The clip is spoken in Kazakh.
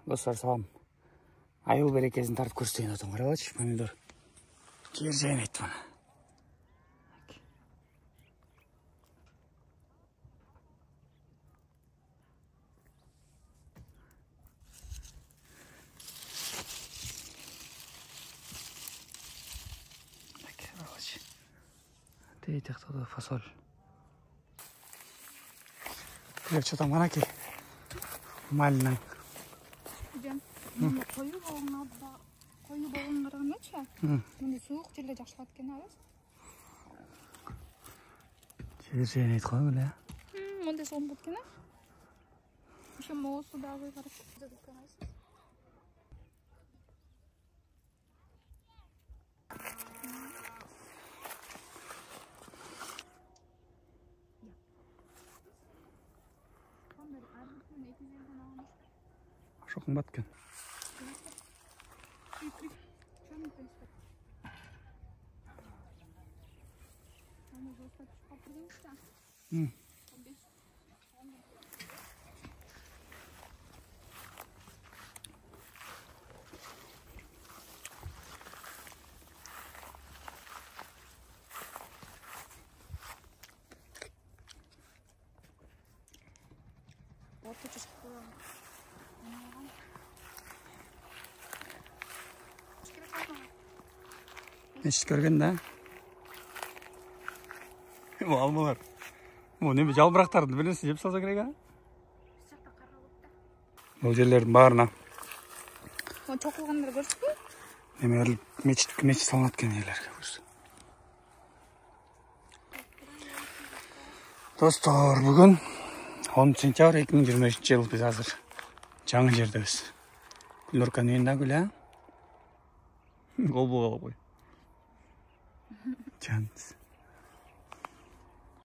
Достар, салам. Айыл берекесін тартып көрсетейін отын. Қаралашы, помидор. Жер жайнайды бана. Қаралашы. Тейтіқтігі фасоль. Күлек что-то манаки. Малынан. Қойы болғын қарағаныча. Мұнда суық жерде жақшылат кен арыз. Жер жайнайды қой, біле. Мұнда соғын бұд кен арыз. Еще моғысы дағы қарап кен арыз. Шоқын баткен. Нешті көрген, да? Бұл алмалар. Бұл неме жалбырақтарды білінсі жеп салса керек, Бұл жерлердің барына. Ол чоқылғандар көрсі бі? Неме өріліп мечет салынат кен елерге көрсі. Достар, бүгін 10 сентябрь 2023 жыл біз азыр жаңы жердебіз. Гүлнұрканың үйінде гүл, Ол болғалы қой. Canınız.